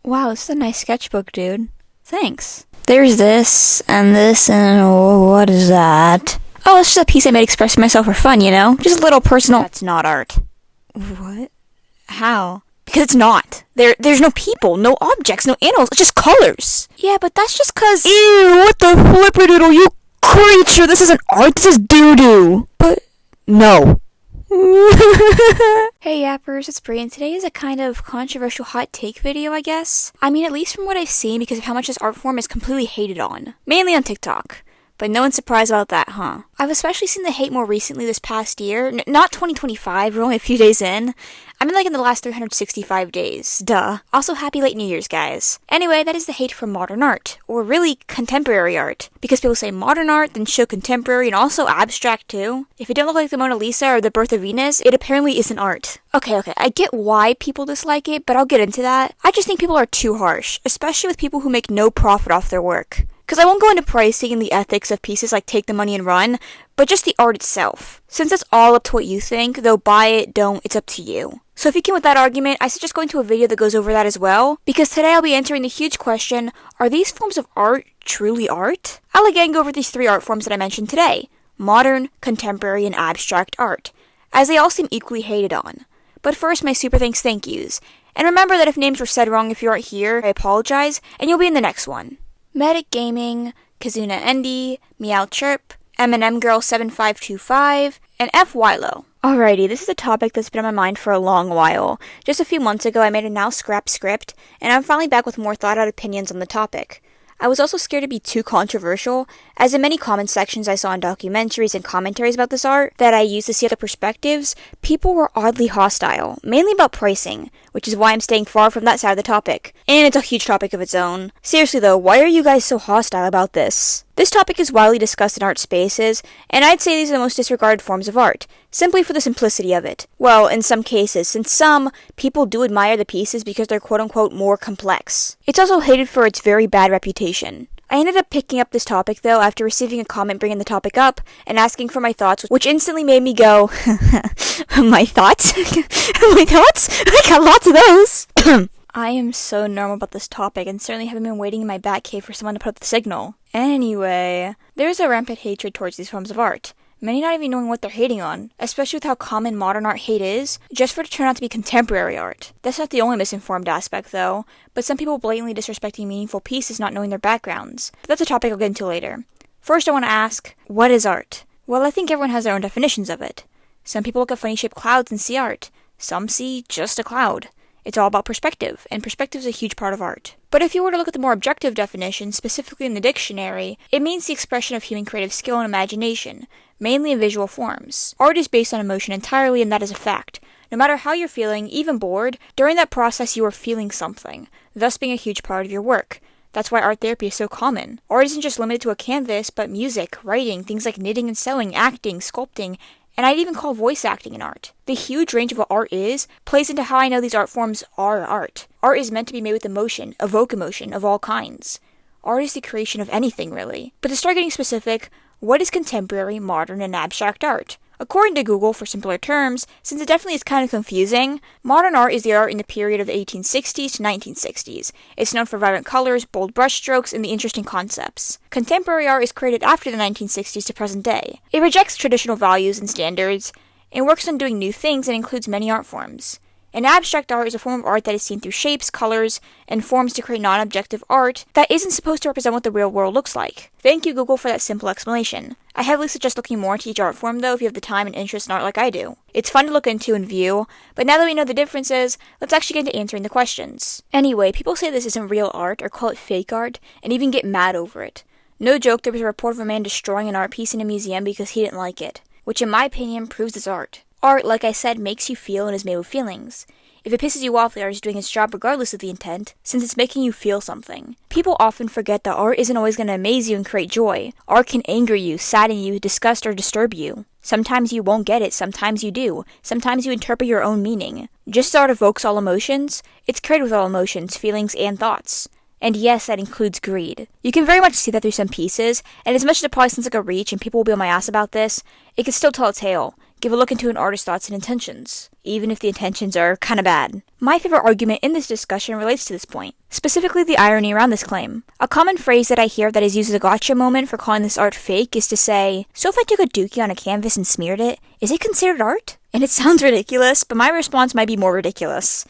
Wow, this is a nice sketchbook, dude. Thanks. There's this, and what is that? Oh, it's just a piece I made expressing myself for fun, you know? Just a little personal. That's not art. What? How? Because it's not. There's no people, no objects, no animals, it's just colors. Yeah, but that's just cause... Ew, what the flipperdoodle, you creature! This isn't art, this is doo-doo! But, no. Hey yappers, it's Bri, and today is a kind of controversial hot take video, I guess. I mean, at least from what I've seen, because of how much this art form is completely hated on. Mainly on TikTok. But no one's surprised about that, huh? I've especially seen the hate more recently this past year. Not 2025, we're only a few days in. I mean, like in the last 365 days. Duh. Also, happy late New Year's, guys. Anyway, that is the hate for modern art. Or really, contemporary art. Because people say modern art, then show contemporary, and also abstract too. If it don't look like the Mona Lisa or the Birth of Venus, it apparently isn't art. Okay, I get why people dislike it, but I'll get into that. I just think people are too harsh. Especially with people who make no profit off their work. Because I won't go into pricing and the ethics of pieces like take the money and run, but just the art itself. Since it's all up to what you think, though buy it, don't, it's up to you. So if you came with that argument, I suggest going to a video that goes over that as well, because today I'll be answering the huge question, are these forms of art truly art? I'll again go over these three art forms that I mentioned today, modern, contemporary, and abstract art, as they all seem equally hated on. But first, my super thank yous. And remember that if names were said wrong if you aren't here, I apologize, and you'll be in the next one. Medic Gaming, Kazuna Endy, Meow Chirp, M&M Girl 7525, and F. Wilo. Alrighty, this is a topic that's been on my mind for a long while. Just a few months ago, I made a now scrap script, and I'm finally back with more thought-out opinions on the topic. I was also scared to be too controversial, as in many comment sections I saw in documentaries and commentaries about this art that I used to see other perspectives, people were oddly hostile, mainly about pricing, which is why I'm staying far from that side of the topic. And it's a huge topic of its own. Seriously though, why are you guys so hostile about this? This topic is widely discussed in art spaces, and I'd say these are the most disregarded forms of art, simply for the simplicity of it. Well, in some cases, since some people do admire the pieces because they're quote-unquote more complex. It's also hated for its very bad reputation. I ended up picking up this topic though after receiving a comment bringing the topic up and asking for my thoughts, which instantly made me go, my thoughts? My thoughts? I got lots of those! I am so normal about this topic and certainly haven't been waiting in my bat cave for someone to put up the signal. Anyway, there's a rampant hatred towards these forms of art. Many not even knowing what they're hating on, especially with how common modern art hate is, just for it to turn out to be contemporary art. That's not the only misinformed aspect though, but some people blatantly disrespecting meaningful pieces not knowing their backgrounds. But that's a topic I'll get into later. First I want to ask, what is art? Well, I think everyone has their own definitions of it. Some people look at funny shaped clouds and see art. Some see just a cloud. It's all about perspective, and perspective is a huge part of art. But if you were to look at the more objective definition, specifically in the dictionary, it means the expression of human creative skill and imagination, mainly in visual forms. Art is based on emotion entirely, and that is a fact. No matter how you're feeling, even bored, during that process you are feeling something, thus being a huge part of your work. That's why art therapy is so common. Art isn't just limited to a canvas, but music, writing, things like knitting and sewing, acting, sculpting, and I'd even call voice acting an art. The huge range of what art is plays into how I know these art forms are art. Art is meant to be made with emotion, evoke emotion of all kinds. Art is the creation of anything, really. But to start getting specific, what is contemporary, modern, and abstract art? According to Google, for simpler terms, since it definitely is kind of confusing, modern art is the art in the period of the 1860s to 1960s. It's known for vibrant colors, bold brushstrokes, and the interesting concepts. Contemporary art is created after the 1960s to present day. It rejects traditional values and standards, and works on doing new things and includes many art forms. And abstract art is a form of art that is seen through shapes, colors, and forms to create non-objective art that isn't supposed to represent what the real world looks like. Thank you, Google, for that simple explanation. I heavily suggest looking more into each art form, though, if you have the time and interest in art like I do. It's fun to look into and view, but now that we know the differences, let's actually get into answering the questions. Anyway, people say this isn't real art, or call it fake art, and even get mad over it. No joke, there was a report of a man destroying an art piece in a museum because he didn't like it, which in my opinion proves it's art. Art, like I said, makes you feel and is made with feelings. If it pisses you off, the art is doing its job regardless of the intent, since it's making you feel something. People often forget that art isn't always going to amaze you and create joy. Art can anger you, sadden you, disgust, or disturb you. Sometimes you won't get it, sometimes you do. Sometimes you interpret your own meaning. Just as art evokes all emotions, it's created with all emotions, feelings, and thoughts. And yes, that includes greed. You can very much see that through some pieces, and as much as it probably sounds like a reach and people will be on my ass about this, it can still tell a tale. give a look into an artist's thoughts and intentions, even if the intentions are kinda bad. My favorite argument in this discussion relates to this point, specifically the irony around this claim. A common phrase that I hear that is used as a gotcha moment for calling this art fake is to say, so if I took a dookie on a canvas and smeared it, is it considered art? And it sounds ridiculous, but my response might be more ridiculous.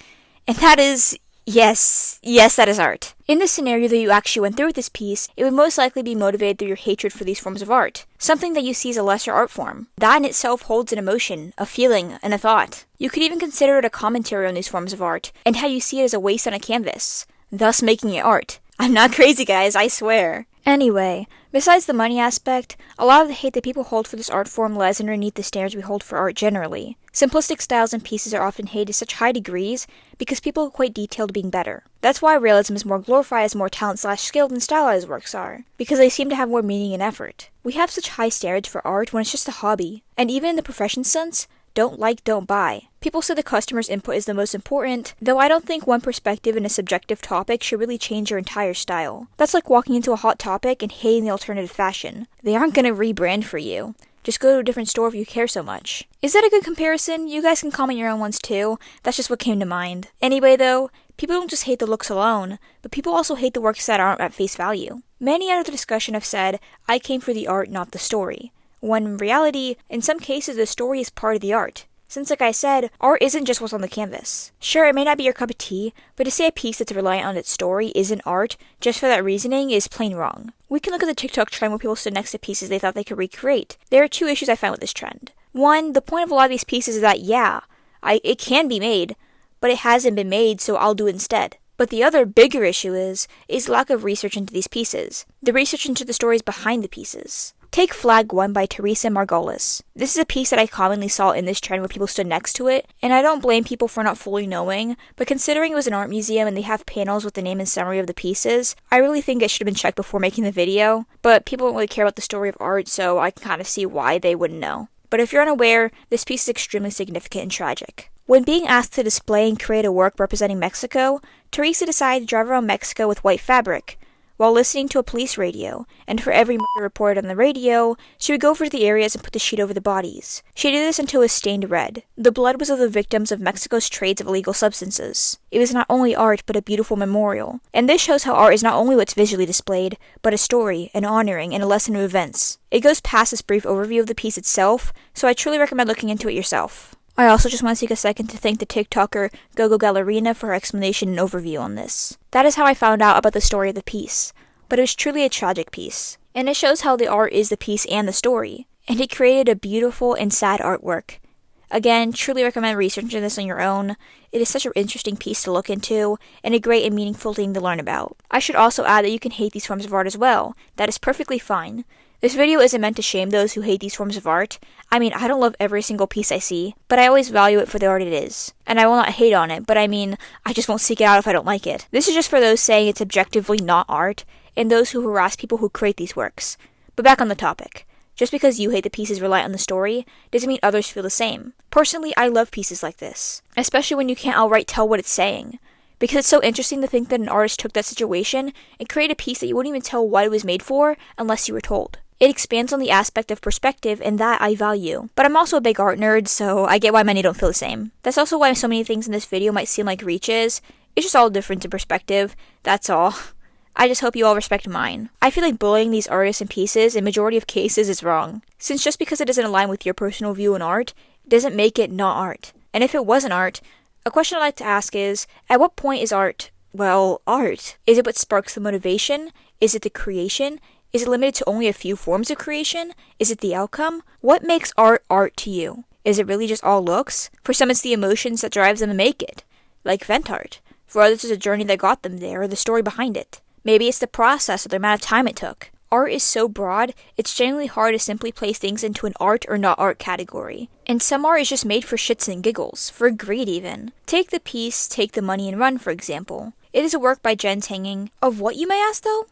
And that is, yes, that is art. In the scenario that you actually went through with this piece, it would most likely be motivated through your hatred for these forms of art, something that you see as a lesser art form. That in itself holds an emotion, a feeling, and a thought. You could even consider it a commentary on these forms of art, and how you see it as a waste on a canvas, thus making it art. I'm not crazy, guys, I swear. Anyway, besides the money aspect, a lot of the hate that people hold for this art form lies underneath the standards we hold for art generally. Simplistic styles and pieces are often hated to such high degrees because people equate detail to being better. That's why realism is more glorified as more talent/skill than stylized works are, because they seem to have more meaning and effort. We have such high standards for art when it's just a hobby, and even in the profession sense, don't like, don't buy. People say the customer's input is the most important, though I don't think one perspective in a subjective topic should really change your entire style. That's like walking into a hot topic and hating the alternative fashion. They aren't gonna rebrand for you. Just go to a different store if you care so much. Is that a good comparison? You guys can comment your own ones too. That's just what came to mind. Anyway though, people don't just hate the looks alone, but people also hate the works that aren't at face value. Many out of the discussion have said, I came for the art, not the story. When in reality, in some cases the story is part of the art. Since like I said, art isn't just what's on the canvas. Sure, it may not be your cup of tea, but to say a piece that's reliant on its story isn't art, just for that reasoning, is plain wrong. We can look at the TikTok trend where people stood next to pieces they thought they could recreate. There are two issues I found with this trend. One, the point of a lot of these pieces is that, it can be made, but it hasn't been made, so I'll do it instead. But the other bigger issue is lack of research into these pieces. The research into the stories behind the pieces. Take Flag 1 by Teresa Margolis. This is a piece that I commonly saw in this trend where people stood next to it, and I don't blame people for not fully knowing, but considering it was an art museum and they have panels with the name and summary of the pieces, I really think it should have been checked before making the video, but people don't really care about the story of art, so I can kind of see why they wouldn't know. But if you're unaware, this piece is extremely significant and tragic. When being asked to display and create a work representing Mexico, Teresa decided to drive around Mexico with white fabric, while listening to a police radio, and for every murder reported on the radio, she would go over to the areas and put the sheet over the bodies. She did this until it was stained red. The blood was of the victims of Mexico's trades of illegal substances. It was not only art, but a beautiful memorial. And this shows how art is not only what's visually displayed, but a story, an honoring, and a lesson of events. It goes past this brief overview of the piece itself, so I truly recommend looking into it yourself. I also just want to take a second to thank the TikToker Gogo Gallerina for her explanation and overview on this. That is how I found out about the story of the piece, but it was truly a tragic piece, and it shows how the art is the piece and the story, and it created a beautiful and sad artwork. Again, truly recommend researching this on your own. It is such an interesting piece to look into, and a great and meaningful thing to learn about. I should also add that you can hate these forms of art as well. That is perfectly fine. This video isn't meant to shame those who hate these forms of art. I mean, I don't love every single piece I see, but I always value it for the art it is. And I will not hate on it, but I mean, I just won't seek it out if I don't like it. This is just for those saying it's objectively not art, and those who harass people who create these works. But back on the topic. Just because you hate the pieces reliant on the story, doesn't mean others feel the same. Personally, I love pieces like this, especially when you can't outright tell what it's saying. Because it's so interesting to think that an artist took that situation and created a piece that you wouldn't even tell what it was made for unless you were told. It expands on the aspect of perspective, and that I value. But I'm also a big art nerd, so I get why many don't feel the same. That's also why so many things in this video might seem like reaches. It's just all different in perspective, that's all. I just hope you all respect mine. I feel like bullying these artists and pieces in majority of cases is wrong, since just because it doesn't align with your personal view on art, it doesn't make it not art. And if it wasn't art, a question I'd like to ask is, at what point is art, well, art? Is it what sparks the motivation? Is it the creation? Is it limited to only a few forms of creation? Is it the outcome? What makes art art to you? Is it really just all looks? For some it's the emotions that drives them to make it, like vent art. For others it's a journey that got them there, or the story behind it. Maybe it's the process or the amount of time it took. Art is so broad, it's genuinely hard to simply place things into an art or not art category. And some art is just made for shits and giggles, for greed even. Take the piece, Take the Money and Run, for example. It is a work by Jen Hanging. Of what, you may ask though?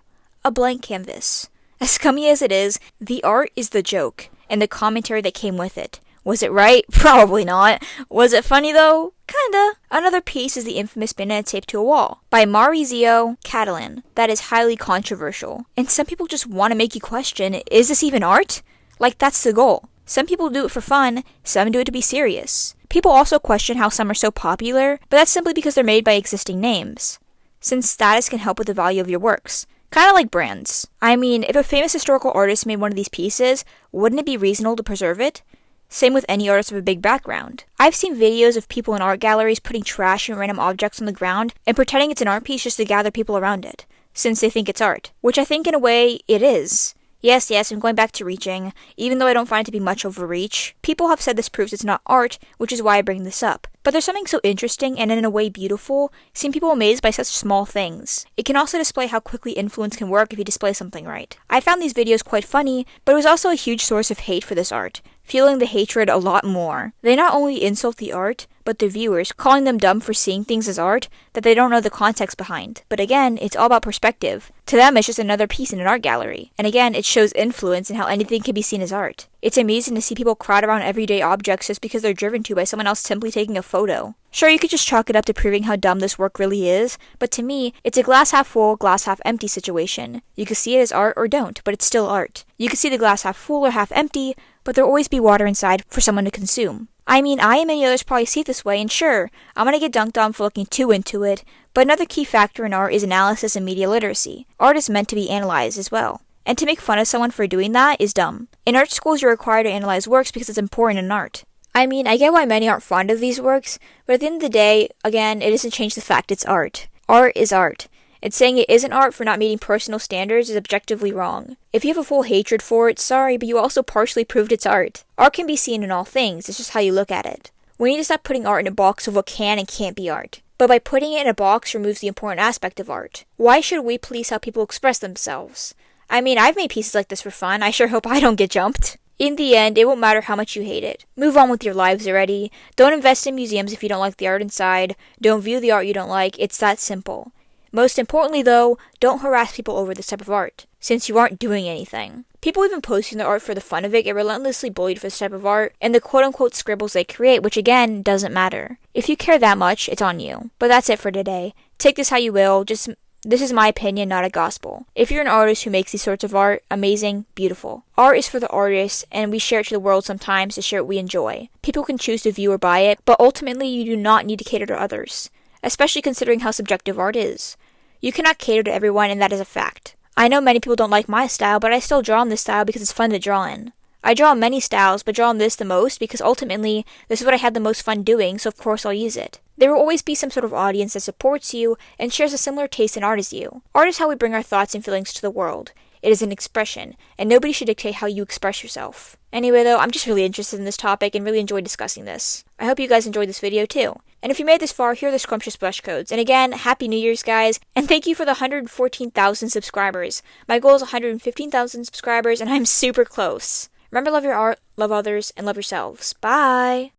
A blank canvas. As scummy as it is, the art is the joke, and the commentary that came with it. Was it right? Probably not. Was it funny though? Kinda. Another piece is the infamous banana tape to a wall by Maurizio Catalan. That is highly controversial, and some people just want to make you question, is this even art? Like, that's the goal. Some people do it for fun, some do it to be serious. People also question how some are so popular, but that's simply because they're made by existing names, since status can help with the value of your works. Kind of like brands. I mean, if a famous historical artist made one of these pieces, wouldn't it be reasonable to preserve it? Same with any artist with a big background. I've seen videos of people in art galleries putting trash and random objects on the ground and pretending it's an art piece just to gather people around it, since they think it's art. Which I think in a way, it is. Yes, I'm going back to reaching, even though I don't find it to be much overreach. People have said this proves it's not art, which is why I bring this up. But there's something so interesting and in a way beautiful, seeing people amazed by such small things. It can also display how quickly influence can work if you display something right. I found these videos quite funny, but it was also a huge source of hate for this art, feeling the hatred a lot more. They not only insult the art, but the viewers, calling them dumb for seeing things as art that they don't know the context behind. But again, it's all about perspective. To them, it's just another piece in an art gallery. And again, it shows influence in how anything can be seen as art. It's amazing to see people crowd around everyday objects just because they're driven to by someone else simply taking a photo. Sure, you could just chalk it up to proving how dumb this work really is, but to me, it's a glass half full, glass half empty situation. You could see it as art or don't, but it's still art. You could see the glass half full or half empty, but there'll always be water inside for someone to consume. I mean, I and many others probably see it this way, and sure, I'm gonna get dunked on for looking too into it, but another key factor in art is analysis and media literacy. Art is meant to be analyzed as well. And to make fun of someone for doing that is dumb. In art schools, you're required to analyze works because it's important in art. I mean, I get why many aren't fond of these works, but at the end of the day, again, it doesn't change the fact it's art. Art is art. And saying it isn't art for not meeting personal standards is objectively wrong. If you have a full hatred for it, sorry, but you also partially proved it's art. Art can be seen in all things, it's just how you look at it. We need to stop putting art in a box of what can and can't be art. But by putting it in a box removes the important aspect of art. Why should we police how people express themselves? I mean, I've made pieces like this for fun, I sure hope I don't get jumped. In the end, it won't matter how much you hate it. Move on with your lives already. Don't invest in museums if you don't like the art inside. Don't view the art you don't like. It's that simple. Most importantly though, don't harass people over this type of art, since you aren't doing anything. People even posting their art for the fun of it get relentlessly bullied for this type of art, and the quote-unquote scribbles they create, which again, doesn't matter. If you care that much, it's on you. But that's it for today. Take this how you will, this is my opinion, not a gospel. If you're an artist who makes these sorts of art, amazing, beautiful. Art is for the artist, and we share it to the world sometimes to share what we enjoy. People can choose to view or buy it, but ultimately you do not need to cater to others, especially considering how subjective art is. You cannot cater to everyone, and that is a fact. I know many people don't like my style, but I still draw in this style because it's fun to draw in. I draw in many styles, but draw in this the most because ultimately, this is what I had the most fun doing, so of course I'll use it. There will always be some sort of audience that supports you and shares a similar taste in art as you. Art is how we bring our thoughts and feelings to the world. It is an expression, and nobody should dictate how you express yourself. Anyway though, I'm just really interested in this topic and really enjoyed discussing this. I hope you guys enjoyed this video too. And if you made this far, here are the scrumptious blush codes. And again, Happy New Year's guys, and thank you for the 114,000 subscribers. My goal is 115,000 subscribers, and I'm super close. Remember, love your art, love others, and love yourselves. Bye!